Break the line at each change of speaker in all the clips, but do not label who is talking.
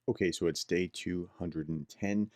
Okay, so it's day 210.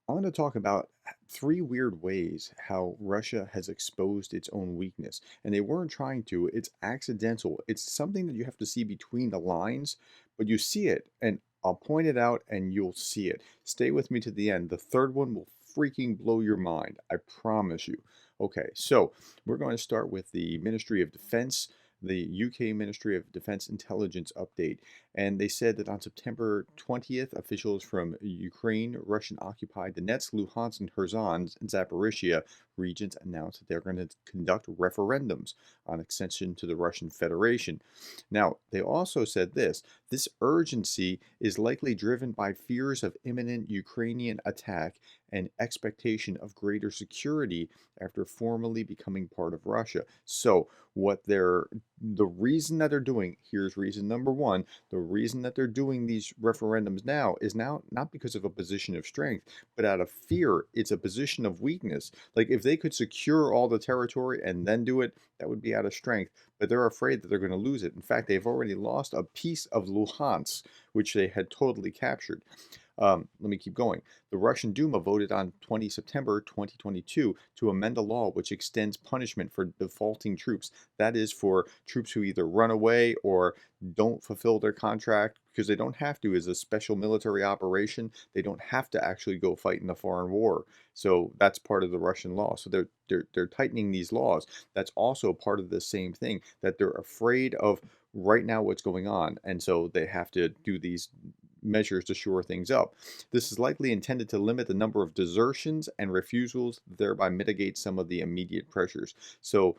I want to talk about three weird ways how Russia has exposed its own weakness. And they weren't trying to, it's accidental. It's something that you have to see between the lines, but you see it. And I'll point it out and you'll see it. Stay with me to the end. The third one will freaking blow your mind. I promise you. Okay, so we're going to start with the Ministry of Defense. The UK Ministry of Defense Intelligence update. And they said that on September 20th, officials from Ukraine, Russian occupied Donetsk, Luhansk, and Kherson, and Zaporizhia regions announced that they're going to conduct referendums on accession to the Russian Federation. Now, they also said this urgency is likely driven by fears of imminent Ukrainian attack and expectation of greater security after formally becoming part of Russia. So, the reason that they're doing, here's reason number one, the reason that they're doing these referendums now is now not because of a position of strength, but out of fear. It's a position of weakness. Like if they could secure all the territory and then do it, that would be out of strength. But they're afraid that they're going to lose it. In fact, they've already lost a piece of Luhansk, which they had totally captured. Let me keep going. The Russian Duma voted on 20 September 2022 to amend a law which extends punishment for defaulting troops. That is for troops who either run away or don't fulfill their contract because they don't have to as a special military operation. They don't have to actually go fight in a foreign war. So that's part of the Russian law. So they're tightening these laws. That's also part of the same thing that they're afraid of right now what's going on, and so they have to do these measures to shore things up. This is likely intended to limit the number of desertions and refusals, thereby mitigate some of the immediate pressures. So,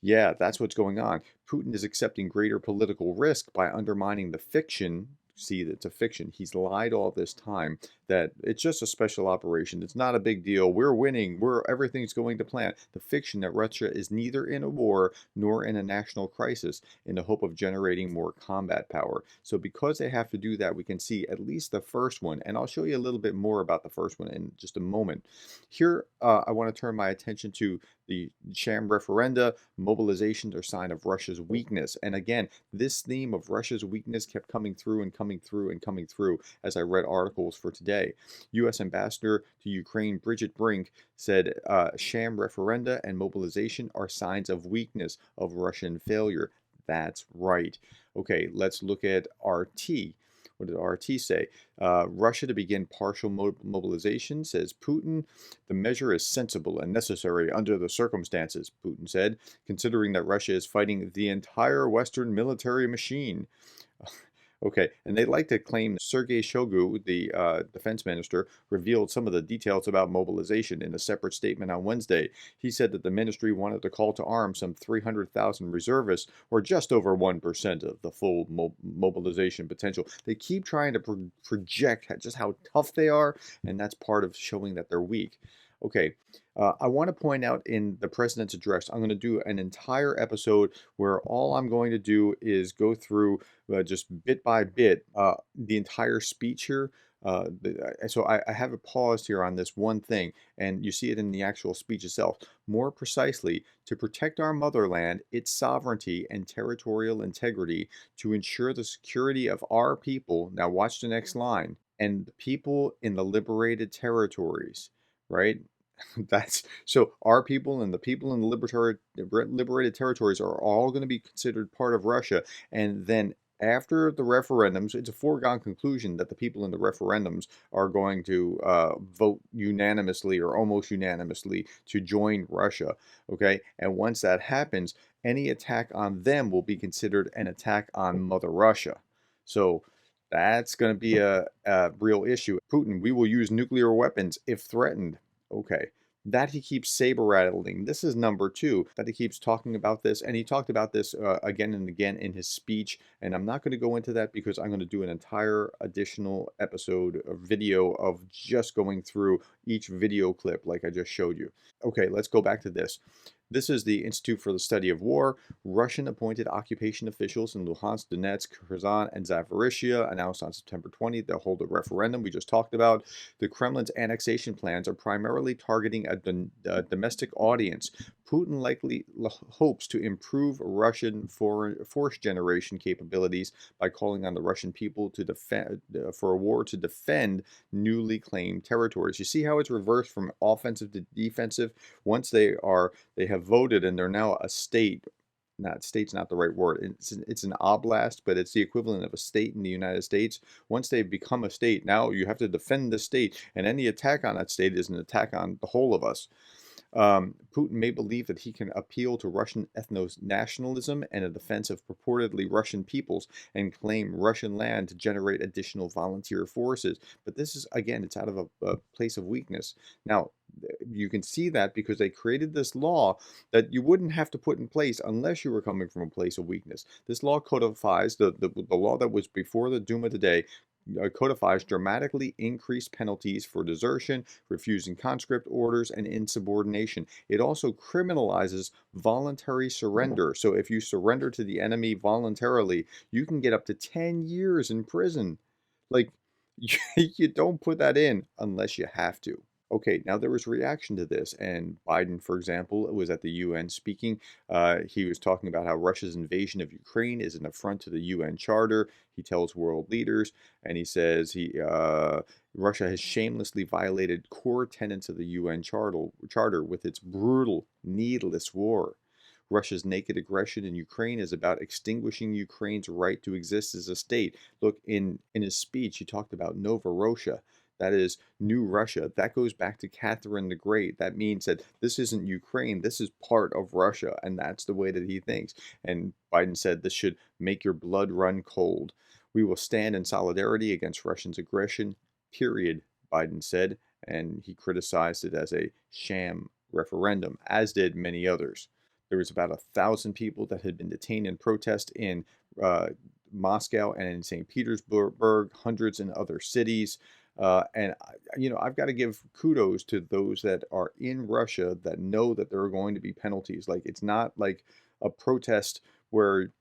yeah, that's what's going on. Putin is accepting greater political risk by undermining the fiction. See, it's a fiction. He's lied all this time that it's just a special operation. It's not a big deal. We're winning. Everything's going to plan. The fiction that Russia is neither in a war nor in a national crisis in the hope of generating more combat power. So because they have to do that, we can see at least the first one, and I'll show you a little bit more about the first one in just a moment. Here, I want to turn my attention to the sham referenda. Mobilizations are sign of Russia's weakness. And again, this theme of Russia's weakness kept coming through and coming through and coming through as I read articles for today. U.S. Ambassador to Ukraine Bridget Brink said sham referenda and mobilization are signs of weakness, of Russian failure. That's right. Okay, let's look at RT. What did RT say? Russia to begin partial mobilization, says Putin. The measure is sensible and necessary under the circumstances, Putin said, considering that Russia is fighting the entire Western military machine. Okay, and they like to claim Sergei Shoigu, the defense minister, revealed some of the details about mobilization in a separate statement on Wednesday. He said that the ministry wanted to call to arms some 300,000 reservists, or just over 1% of the full mobilization potential. They keep trying to project just how tough they are, and that's part of showing that they're weak. Okay, I want to point out in the president's address, I'm going to do an entire episode where all I'm going to do is go through just bit by bit the entire speech here. So I have it paused here on this one thing, and you see it in the actual speech itself. More precisely, to protect our motherland, its sovereignty and territorial integrity, to ensure the security of our people. Now, watch the next line. And the people in the liberated territories, right? That's so our people and the people in the liberated territories are all going to be considered part of Russia. And then after the referendums, it's a foregone conclusion that the people in the referendums are going to vote unanimously or almost unanimously to join Russia. Okay. And once that happens, any attack on them will be considered an attack on Mother Russia. So that's going to be a real issue. Putin, we will use nuclear weapons if threatened. Okay. That he keeps saber rattling. This is number two, that he keeps talking about this. And he talked about this again and again in his speech. And I'm not going to go into that because I'm going to do an entire additional episode, a video of just going through each video clip like I just showed you. Okay, let's go back to this. This is the Institute for the Study of War. Russian appointed occupation officials in Luhansk, Donetsk, Kherson, and Zaporizhia announced on September 20th they'll hold a referendum we just talked about. The Kremlin's annexation plans are primarily targeting a domestic audience. Putin likely hopes to improve Russian foreign force generation capabilities by calling on the Russian people to defend for a war to defend newly claimed territories. You see how it's reversed from offensive to defensive? Once they have voted and they're now a state. Not state's not the right word. It's an oblast, but it's the equivalent of a state in the United States. Once they become a state, now you have to defend the state, and any attack on that state is an attack on the whole of us. Putin may believe that he can appeal to Russian ethno-nationalism and a defense of purportedly Russian peoples and claim Russian land to generate additional volunteer forces. But this is, again, it's out of a place of weakness. Now, you can see that because they created this law that you wouldn't have to put in place unless you were coming from a place of weakness. This law codifies the law that was before the Duma today codifies dramatically increased penalties for desertion, refusing conscript orders, and insubordination. It also criminalizes voluntary surrender. So if you surrender to the enemy voluntarily, you can get up to 10 years in prison. Like, you don't put that in unless you have to. Okay, now there was reaction to this, and Biden, for example, was at the UN speaking. He was talking about how Russia's invasion of Ukraine is an affront to the UN Charter. He tells world leaders, and he says Russia has shamelessly violated core tenets of the UN Charter with its brutal, needless war. Russia's naked aggression in Ukraine is about extinguishing Ukraine's right to exist as a state. Look, in his speech, he talked about Novorossiya. That is New Russia. That goes back to Catherine the Great. That means that this isn't Ukraine. This is part of Russia, and that's the way that he thinks. And Biden said this should make your blood run cold. We will stand in solidarity against Russia's aggression, period, Biden said, and he criticized it as a sham referendum, as did many others. There was about 1,000 people that had been detained in protest in uh, Moscow and in St. Petersburg, hundreds in other cities. I've got to give kudos to those that are in Russia that know that there are going to be penalties. Like, it's not like a protest where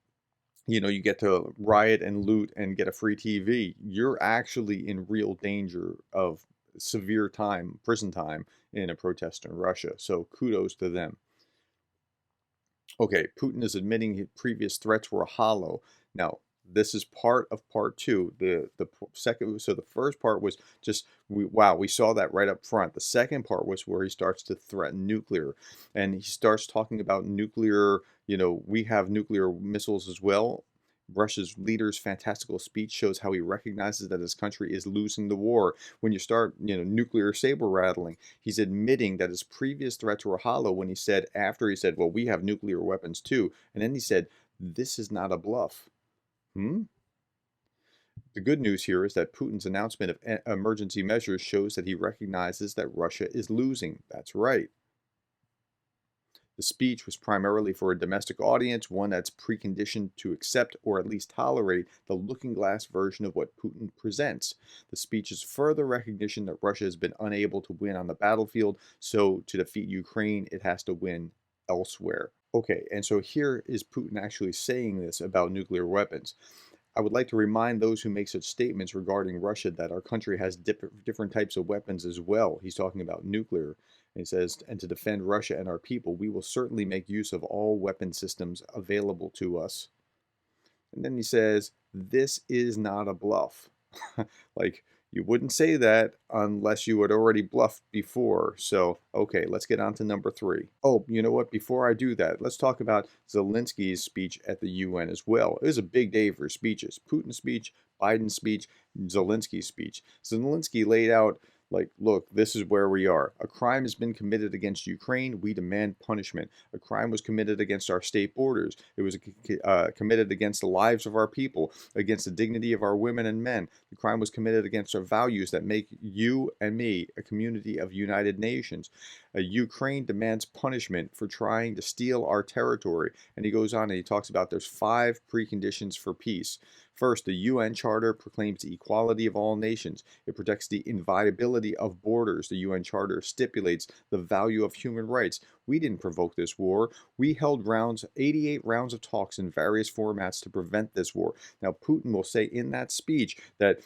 you get to riot and loot and get a free TV. You're actually in real danger of severe time, prison time, in a protest in Russia. So kudos to them. Okay, Putin is admitting his previous threats were hollow. Now, this is part of part two. Second, so the first part was just we saw that right up front. The second part was where he starts to threaten nuclear, and he starts talking about nuclear. We have nuclear missiles as well. Russia's leader's fantastical speech shows how he recognizes that his country is losing the war. When you start, nuclear saber rattling, he's admitting that his previous threats were hollow when after he said, well, we have nuclear weapons too. And then he said, this is not a bluff. The good news here is that Putin's announcement of emergency measures shows that he recognizes that Russia is losing. That's right. The speech was primarily for a domestic audience, one that's preconditioned to accept or at least tolerate the looking glass version of what Putin presents. The speech is further recognition that Russia has been unable to win on the battlefield, so to defeat Ukraine, it has to win elsewhere. Okay, and so here is Putin actually saying this about nuclear weapons. I would like to remind those who make such statements regarding Russia that our country has different types of weapons as well. He's talking about nuclear. And he says, and to defend Russia and our people, we will certainly make use of all weapon systems available to us. And then he says, this is not a bluff. Like, you wouldn't say that unless you had already bluffed before. So, okay, let's get on to number 3. Oh, you know what? Before I do that, let's talk about Zelensky's speech at the UN as well. It was a big day for speeches. Putin's speech, Biden's speech, Zelensky's speech. Zelensky laid out, like, look, this is where we are. A crime has been committed against Ukraine. We demand punishment. A crime was committed against our state borders. It was committed against the lives of our people, against the dignity of our women and men. The crime was committed against our values that make you and me a community of United Nations. Ukraine demands punishment for trying to steal our territory. And he goes on and he talks about there's 5 preconditions for peace. First, the UN Charter proclaims the equality of all nations. It protects the inviolability of borders. The UN Charter stipulates the value of human rights. We didn't provoke this war. We held 88 rounds of talks in various formats to prevent this war. Now, Putin will say in that speech that,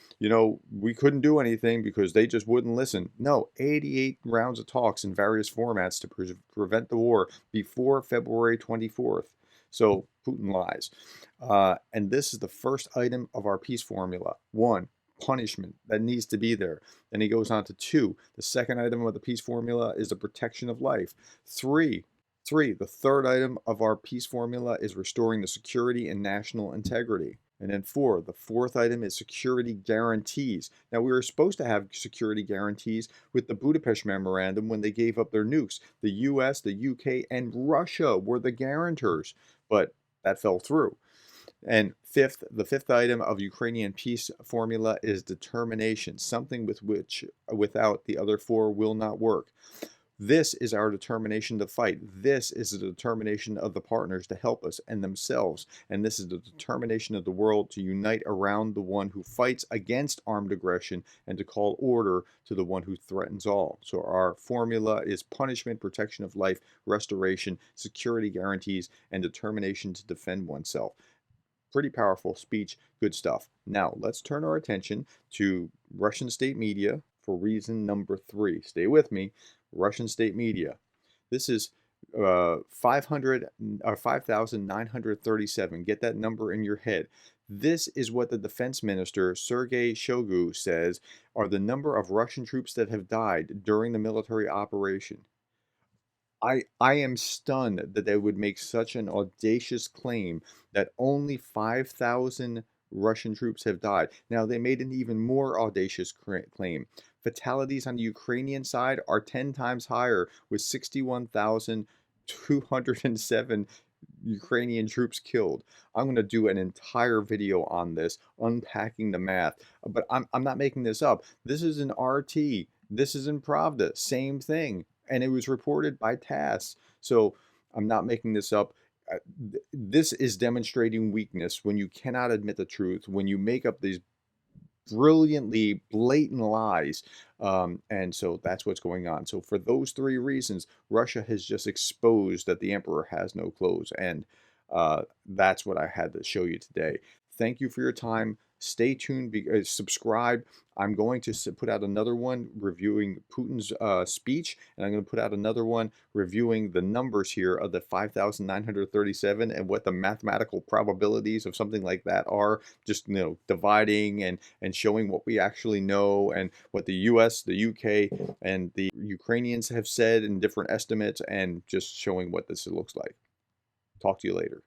we couldn't do anything because they just wouldn't listen. No, 88 rounds of talks in various formats to prevent the war before February 24th. So Putin lies. And this is the first item of our peace formula. One, punishment that needs to be there. Then he goes on to two. The second item of the peace formula is the protection of life. Three, the third item of our peace formula is restoring the security and national integrity. And then four, the fourth item is security guarantees. Now, we were supposed to have security guarantees with the Budapest Memorandum when they gave up their nukes. The US, the UK, and Russia were the guarantors, but that fell through. And fifth, the fifth item of Ukrainian peace formula is determination, something with which without the other four will not work. This is our determination to fight. This is the determination of the partners to help us and themselves. And this is the determination of the world to unite around the one who fights against armed aggression and to call order to the one who threatens all. So our formula is punishment, protection of life, restoration, security guarantees, and determination to defend oneself. Pretty powerful speech, good stuff. Now, let's turn our attention to Russian state media for reason number three. Stay with me. Russian state media. This is 5,937. Get that number in your head. This is what the defense minister, Sergei Shoigu, says are the number of Russian troops that have died during the military operation. I am stunned that they would make such an audacious claim that only 5,000 Russian troops have died. Now, they made an even more audacious claim. Fatalities on the Ukrainian side are 10 times higher, with 61,207 Ukrainian troops killed. I'm going to do an entire video on this, unpacking the math. But I'm not making this up. This is in RT. This is in Pravda. Same thing. And it was reported by TASS. So I'm not making this up. This is demonstrating weakness when you cannot admit the truth, when you make up these brilliantly blatant lies. And so that's what's going on. So for those three reasons, Russia has just exposed that the emperor has no clothes. And that's what I had to show you today. Thank you for your time. Stay tuned, subscribe. I'm going to put out another one reviewing Putin's speech, and I'm going to put out another one reviewing the numbers here of the 5,937 and what the mathematical probabilities of something like that are. Just dividing and showing what we actually know and what the U.S., the U.K., and the Ukrainians have said in different estimates, and just showing what this looks like. Talk to you later.